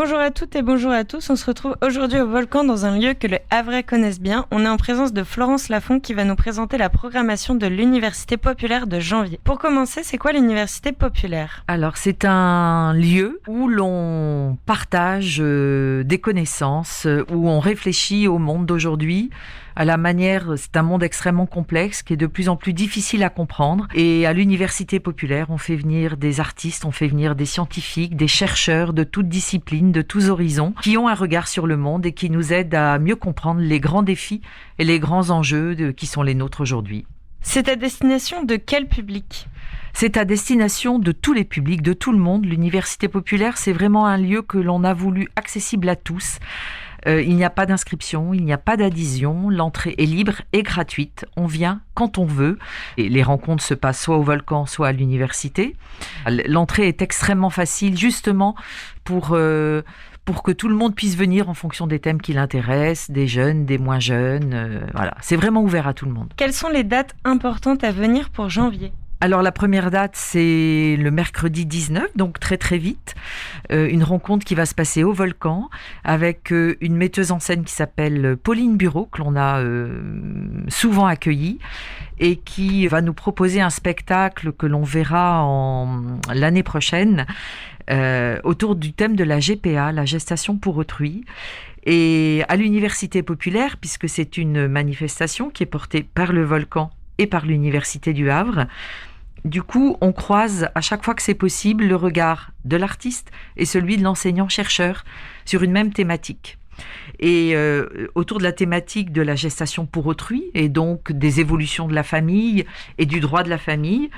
Bonjour à toutes et bonjour à tous, on se retrouve aujourd'hui au Volcan dans un lieu que les Havrais connaissent bien. On est en présence de Florence Lafont qui va nous présenter la programmation de l'Université populaire de Janvier. Pour commencer, c'est quoi l'Université populaire ? Alors, c'est un lieu où l'on partage des connaissances, où on réfléchit au monde d'aujourd'hui, à la manière, c'est un monde extrêmement complexe qui est de plus en plus difficile à comprendre. Et à l'Université populaire, on fait venir des artistes, on fait venir des scientifiques, des chercheurs de toutes disciplines, de tous horizons, qui ont un regard sur le monde et qui nous aident à mieux comprendre les grands défis et les grands enjeux qui sont les nôtres aujourd'hui. C'est à destination de quel public ? C'est à destination de tous les publics, de tout le monde. L'Université populaire, c'est vraiment un lieu que l'on a voulu accessible à tous. Il n'y a pas d'inscription, il n'y a pas d'adhésion, l'entrée est libre et gratuite. On vient quand on veut. Et les rencontres se passent soit au Volcan, soit à l'université. L'entrée est extrêmement facile, justement pour que tout le monde puisse venir en fonction des thèmes qui l'intéressent, des jeunes, des moins jeunes. Voilà, c'est vraiment ouvert à tout le monde. Quelles sont les dates importantes à venir pour janvier ? Alors la première date, c'est le mercredi 19, donc très très vite. Une rencontre qui va se passer au Volcan avec une metteuse en scène qui s'appelle Pauline Bureau, que l'on a souvent accueillie et qui va nous proposer un spectacle que l'on verra l'année prochaine autour du thème de la GPA, la gestation pour autrui. Et à l'Université populaire, puisque c'est une manifestation qui est portée par le Volcan et par l'Université du Havre, du coup, on croise à chaque fois que c'est possible le regard de l'artiste et celui de l'enseignant-chercheur sur une même thématique. Et autour de la thématique de la gestation pour autrui et donc des évolutions de la famille et du droit de la famille,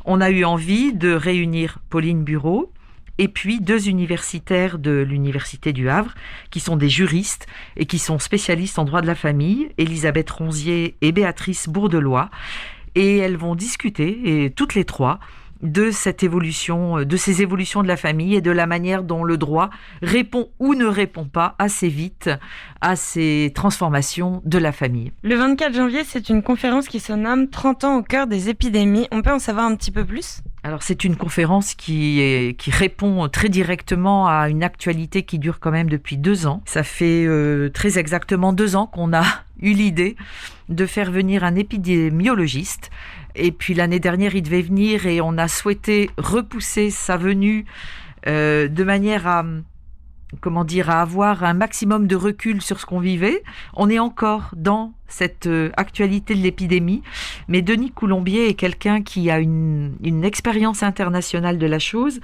on a eu envie de réunir Pauline Bureau et puis 2 universitaires de l'Université du Havre qui sont des juristes et qui sont spécialistes en droit de la famille, Elisabeth Ronzier et Béatrice Bourdelois. Et elles vont discuter, et toutes les 3, de cette évolution, de ces évolutions de la famille et de la manière dont le droit répond ou ne répond pas assez vite à ces transformations de la famille. Le 24 janvier, c'est une conférence qui se nomme 30 ans au cœur des épidémies. On peut en savoir un petit peu plus ? Alors c'est une conférence qui répond très directement à une actualité qui dure quand même depuis 2 ans. Ça fait très exactement 2 ans qu'on a eu l'idée de faire venir un épidémiologiste. Et puis l'année dernière, il devait venir et on a souhaité repousser sa venue de manière à avoir un maximum de recul sur ce qu'on vivait. On est encore dans cette actualité de l'épidémie, mais Denis Coulombier est quelqu'un qui a une expérience internationale de la chose,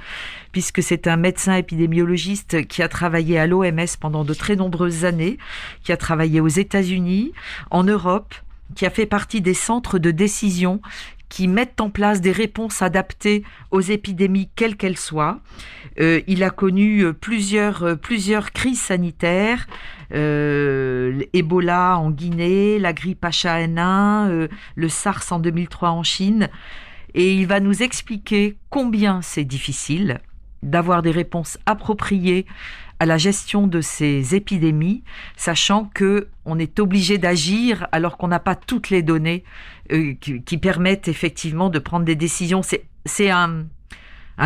puisque c'est un médecin épidémiologiste qui a travaillé à l'OMS pendant de très nombreuses années, qui a travaillé aux États-Unis, en Europe, qui a fait partie des centres de décision qui mettent en place des réponses adaptées aux épidémies, quelles qu'elles soient. Il a connu plusieurs crises sanitaires, Ebola en Guinée, la grippe H1N1, le SARS en 2003 en Chine. Et il va nous expliquer combien c'est difficile d'avoir des réponses appropriées à la gestion de ces épidémies, sachant qu'on est obligé d'agir alors qu'on n'a pas toutes les données qui permettent effectivement de prendre des décisions. C'est un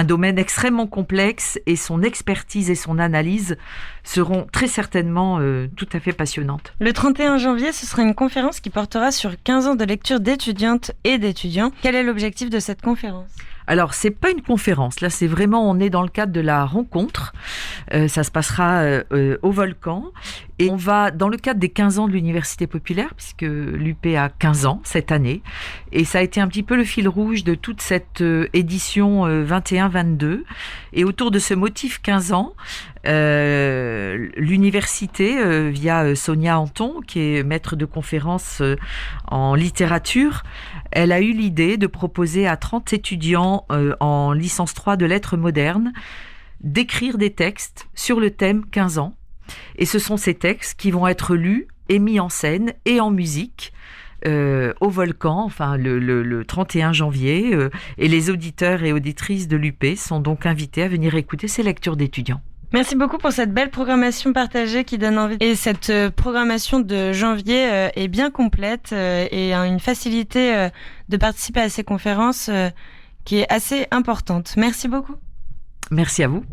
domaine extrêmement complexe et son expertise et son analyse seront très certainement tout à fait passionnantes. Le 31 janvier, ce sera une conférence qui portera sur 15 ans de lecture d'étudiantes et d'étudiants. Quel est l'objectif de cette conférence ? Alors, c'est pas une conférence. Là, c'est vraiment, on est dans le cadre de la rencontre. Ça se passera au Volcan. Et on va, dans le cadre des 15 ans de l'Université populaire, puisque l'UP a 15 ans cette année. Et ça a été un petit peu le fil rouge de toute cette édition 21-22. Et autour de ce motif 15 ans, l'université, via Sonia Anton, qui est maître de conférence en littérature, elle a eu l'idée de proposer à 30 étudiants en licence 3 de lettres modernes d'écrire des textes sur le thème 15 ans. Et ce sont ces textes qui vont être lus et mis en scène et en musique au Volcan, enfin le 31 janvier. Et les auditeurs et auditrices de l'UP sont donc invités à venir écouter ces lectures d'étudiants. Merci beaucoup pour cette belle programmation partagée qui donne envie. Et cette programmation de janvier est bien complète et a une facilité de participer à ces conférences qui est assez importante. Merci beaucoup. Merci à vous.